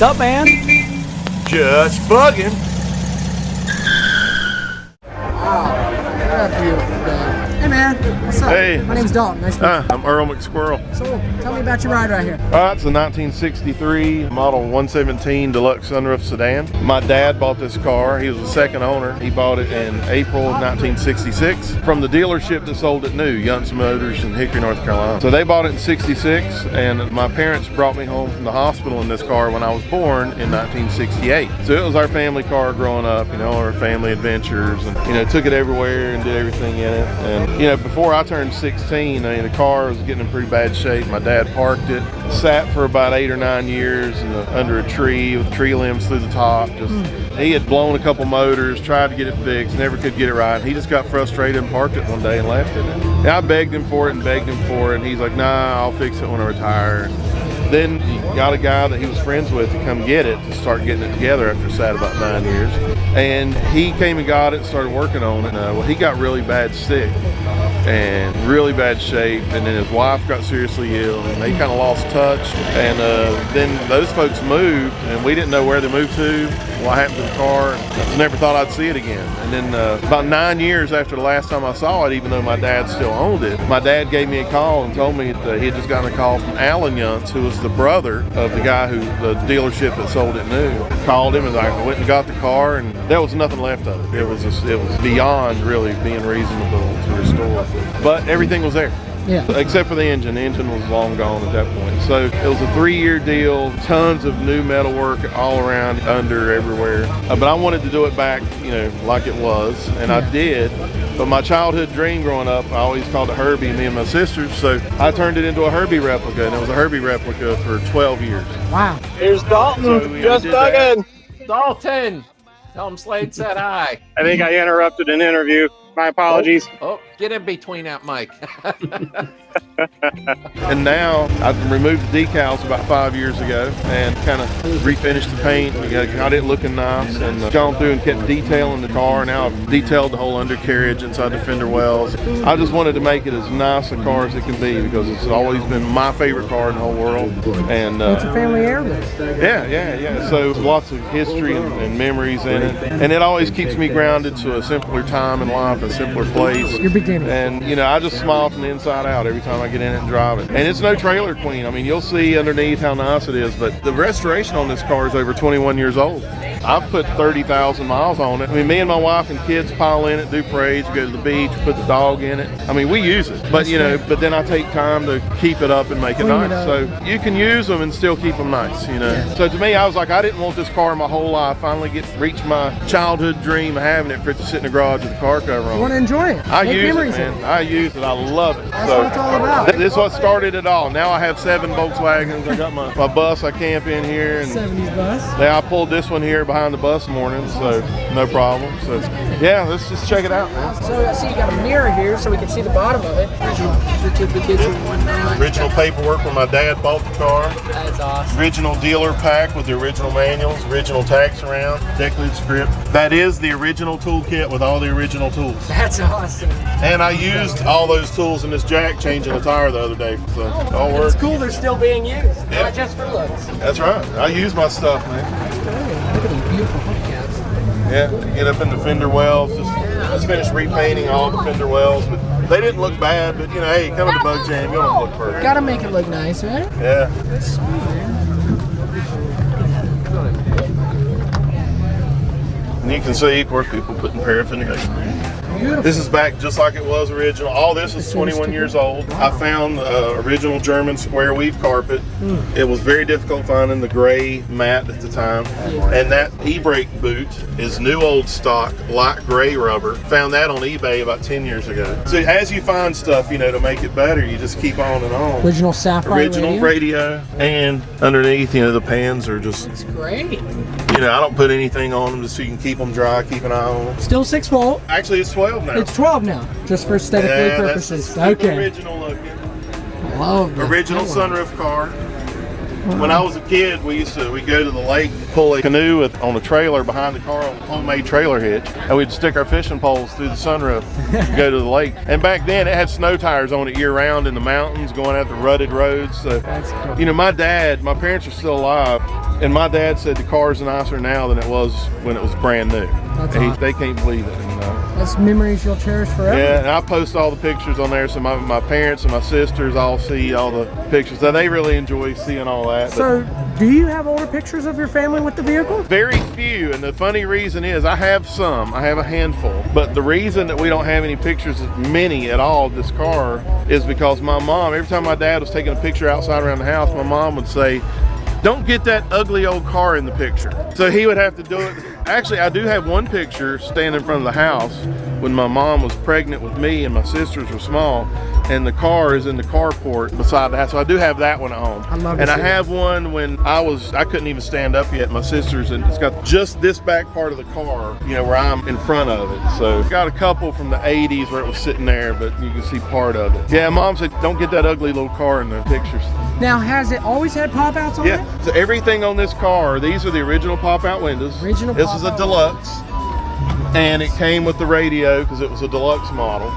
What's up, man? Just bugging. Hey man, what's up? Hey. My name's Dalton. Nice to meet you. I'm Earl McSquirrel. So, tell me about your ride right here. It's a 1963 Model 117 Deluxe Sunroof Sedan. My dad bought this car. He was the second owner. He bought it in April of 1966 from the dealership that sold it new, Yunts Motors in Hickory, North Carolina. So they bought it in 66, and my parents brought me home from the hospital in this car when I was born in 1968. So it was our family car growing up, you know, our family adventures, and, you know, took it everywhere and did everything in it. And, you know, before I turned 16, I mean, the car was getting in pretty bad shape. My dad parked it, sat for about 8 or 9 years under a tree with tree limbs through the top. He had blown a couple motors, tried to get it fixed, never could get it right. He just got frustrated and parked it one day and left it. And I begged him for it and begged him for it, and he's like, nah, I'll fix it when I retire. Then he got a guy that he was friends with to come get it, to start getting it together after it sat about 9 years. And he came and got it and started working on it. Well, he got really bad sick and really bad shape, and then his wife got seriously ill, and they kind of lost touch. And then those folks moved, and we didn't know where they moved to, what happened to the car. I never thought I'd see it again. And then about 9 years after the last time I saw it, even though my dad still owned it, my dad gave me a call and told me that he had just gotten a call from Alan Yunts, who was the brother of the guy the dealership that sold it new. Called him, and I went and got the car, and there was nothing left of it. It was beyond really being reasonable to restore. But everything was there. Yeah. Except for the engine. The engine was long gone at that point. So it was a 3-year deal, tons of new metal work all around, under, everywhere. But I wanted to do it back, you know, like it was, and I did. But my childhood dream growing up, I always called it Herbie, me and my sisters, so I turned it into a Herbie replica, and it was a Herbie replica for 12 years. Wow. Here's Dalton, So just bugging. Dalton, tell him Slade said hi. I think I interrupted an interview. My apologies. Oh, get in between that mic. And now I've removed the decals about 5 years ago and kind of refinished the paint. We got it looking nice, and gone through and kept detailing the car. Now I've detailed the whole undercarriage inside the fender wells. I just wanted to make it as nice a car as it can be, because it's always been my favorite car in the whole world. And It's a family heirloom. yeah. So lots of history and memories in it, and it always keeps me grounded to a simpler time in life, a simpler place. Your beginning. And you know, I just smile from the inside out every time I get in it and drive it. And it's no trailer queen. I mean, you'll see underneath how nice it is, but the restoration on this car is over 21 years old. I've put 30,000 miles on it. I mean, me and my wife and kids pile in it, do parades, we go to the beach, put the dog in it. I mean, we use it, but you know, but then I take time to keep it up and make it nice. So you can use them and still keep them nice, you know. So to me, I was like, I didn't want this car my whole life. Finally reach my childhood dream of having it for it to sit in the garage with the car cover on. You want to enjoy it. I Make use it, memories man. of it. I use it. I love it. That's what it's all about. This is what started it all. Now I have 7 Volkswagens. I got my bus I camp in here, and 70s bus. yeah, I pulled this one here behind the bus morning, so no problem. So yeah, let's just check it out, man. So I see you got a mirror here so we can see the bottom of it. Original certificates and whatnot. Original paperwork when my dad bought the car. That's awesome. Original dealer pack with the original manuals, original tax around, decklet script. That is the original toolkit with all the original tools. That's awesome. And I used all those tools in this jack changing a tire the other day, so it all works. It's cool they're still being used, not just for looks. That's right. I use my stuff, man. Look at these beautiful hubcaps. Yeah, get up in the fender wells. Just finished repainting all the fender wells, but they didn't look bad. But you know, hey, coming to BugJam, you don't look perfect. Gotta make it look nice, right? Yeah. That's sweet, man. And you can see, of course, people putting paraffin in it. Beautiful. This is back just like it was original. All this is 21 years old. I found original German square weave carpet. It was very difficult finding the gray matte at the time. And that e-brake boot is new old stock, light gray rubber. Found that on eBay about 10 years ago. So as you find stuff, you know, to make it better, you just keep on and on. Original sapphire Original radio. And underneath, you know, the pans are just, It's great. you know, I don't put anything on them just so you can keep them dry, keep an eye on them. Still 6 volt. Actually, it's 12 now. It's 12 now, just for aesthetic purposes. That's Okay. original looking. Love that. Original sunroof car. When I was a kid, we'd go to the lake, pull a canoe on a trailer behind the car on a homemade trailer hitch, and we'd stick our fishing poles through the sunroof to go to the lake. And back then, it had snow tires on it year round in the mountains, going out the rutted roads. So, That's cool. you know, my parents are still alive. And my dad said the car's nicer now than it was when it was brand new. That's awesome. They can't believe it. That's memories you'll cherish forever. Yeah, and I post all the pictures on there so my parents and my sisters all see all the pictures. So they really enjoy seeing all that. So, do you have older pictures of your family with the vehicle? Very few, and the funny reason is I have some. I have a handful. But the reason that we don't have any pictures, many at all, of this car is because my mom, every time my dad was taking a picture outside around the house, my mom would say, "Don't get that ugly old car in the picture." So he would have to do it. Actually, I do have one picture standing in front of the house when my mom was pregnant with me and my sisters were small, and the car is in the carport beside the house. So I do have that one at home. I love it. And I have one when I couldn't even stand up yet, my sisters, and it's got just this back part of the car, you know, where I'm in front of it. So got a couple from the 80s where it was sitting there, but you can see part of it. Yeah, Mom said, "Don't get that ugly little car in the pictures." Now, has it always had pop-outs on it? Yeah, so everything on this car, these are the original pop-out windows. This is a deluxe, and it came with the radio because it was a deluxe model.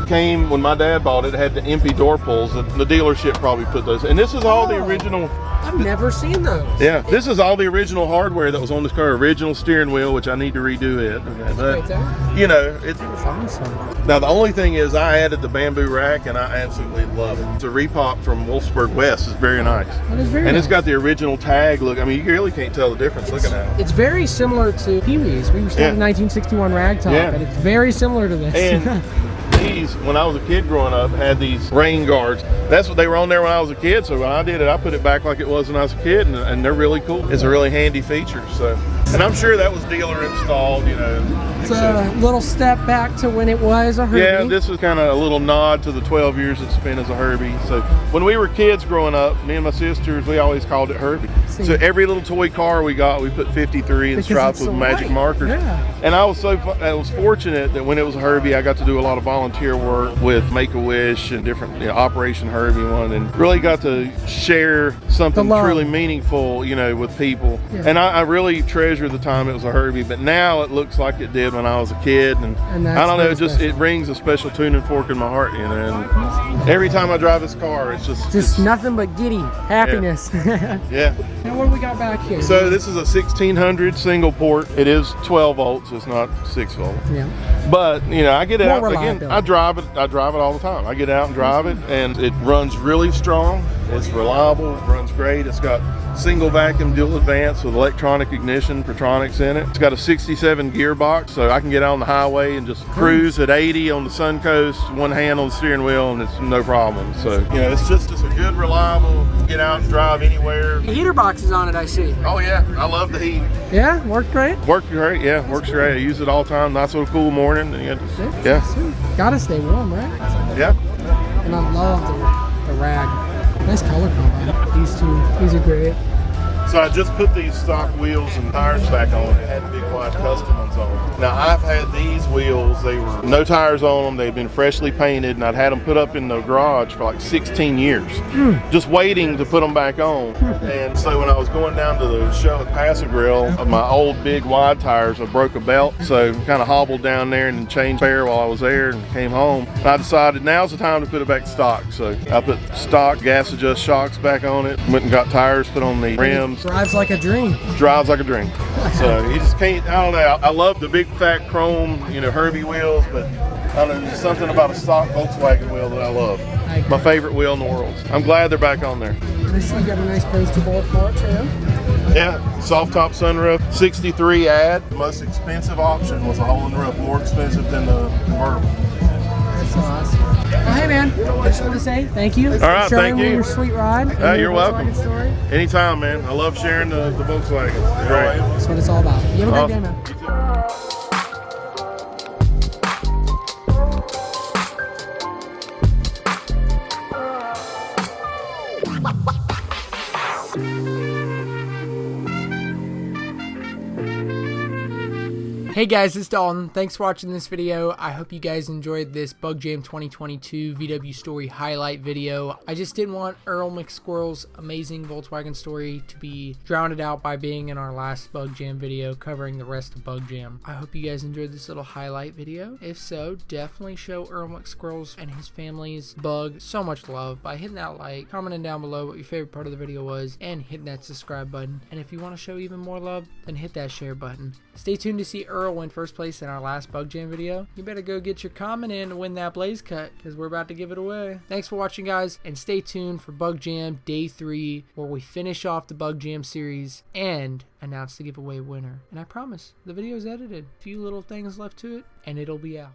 Came when my dad bought it, it had the EMPI door pulls. The dealership probably put those. And this is all the original. I've never seen those. Yeah, this is all the original hardware that was on this car. Original steering wheel, which I need to redo it. But, you know, it's awesome. Now the only thing is I added the bamboo rack and I absolutely love it. It's a repop from Wolfsburg West. It's very nice. That is very and nice. it's got the original tag look. I mean, you really can't tell the difference looking at it. It's very similar to Pee-wee's. We were still in 1961 Ragtop, and it's very similar to this. And these, when I was a kid growing up, had these rain guards. That's what they were on there when I was a kid. So when I did it, I put it back like it was when I was a kid, and they're really cool. It's a really handy feature. So, and I'm sure that was dealer installed, you know. It's a little step back to when it was a Herbie. Yeah, this was kind of a little nod to the 12 years it's been as a Herbie. So when we were kids growing up, me and my sisters, we always called it Herbie. So every little toy car we got, we put 53 and stripes with magic markers. Yeah. And I was fortunate that when it was a Herbie, I got to do a lot of volunteer work with Make-A-Wish and different Operation Herbie one, and really got to share something truly meaningful, you know, with people. Yeah. And I really treasure the time it was a Herbie, but now it looks like it did when I was a kid, and I don't know, it rings a special tuning fork in my heart, you know. And every time I drive this car, it's just nothing but giddy happiness. Yeah. Now what do we got back here? So this is a 1600 single port. It is 12 volts. It's not 6 volts. Yeah. But you know, I get out again. I drive it all the time. I get out and drive it, and it runs really strong. It's reliable. It runs great. It's got single vacuum dual advance with electronic ignition, Protronix in it. It's got a 67 gearbox, so I can get out on the highway and just cruise at 80 on the Suncoast, one hand on the steering wheel, and it's no problem. So you know, it's just a good, reliable. Get out and drive anywhere. The heater box is on it, I see. Oh yeah, I love the heat. Yeah, worked great. Worked great. Yeah, works great. I use it all the time. Nice little cool morning. Yeah. Gotta stay warm, right? Yeah. And I love the rag. Nice color combo. These are great. So I just put these stock wheels and tires back on. It had big wide custom ones on them. Now I've had these wheels, they were no tires on them, they'd been freshly painted, and I'd had them put up in the garage for like 16 years, just waiting to put them back on. And so when I was going down to the show at Pass-A-Grille, my old big wide tires, I broke a belt, so kind of hobbled down there and changed spare while I was there and came home. And I decided now's the time to put it back to stock. So I put stock gas adjust shocks back on it, went and got tires put on the rims. Drives like a dream. Drives like a dream. So you just can't, I don't know, I love the big fat chrome, you know, Herbie wheels, but I don't know, there's something about a stock Volkswagen wheel that I love. My favorite wheel in the world. I'm glad they're back on there. I see you got a nice poster board for it too. Yeah, soft top sunroof, 63 add. The most expensive option was a hole in the roof, more expensive than the convertible. That's awesome. Well, hey man, I just want to say thank you. All right, for sharing thank you. Your sweet ride. You're welcome. Story. Anytime, man. I love sharing the Volkswagen. It's great. That's what it's all about. You have a great day, man. Hey guys, it's Dalton. Thanks for watching this video. I hope you guys enjoyed this BugJam 2022 VW story highlight video. I just didn't want Earl McSquirrel's amazing Volkswagen story to be drowned out by being in our last BugJam video covering the rest of BugJam. I hope you guys enjoyed this little highlight video. If so, definitely show Earl McSquirrels and his family's bug so much love by hitting that like, commenting down below what your favorite part of the video was, and hitting that subscribe button. And if you want to show even more love, then hit that share button. Stay tuned to see Earl win first place in our last BugJam video. You better go get your comment in to win that BLAZECUT, because we're about to give it away. Thanks for watching, guys, and stay tuned for BugJam Day 3, where we finish off the BugJam series and announce the giveaway winner. And I promise, the video is edited. A few little things left to it, and it'll be out.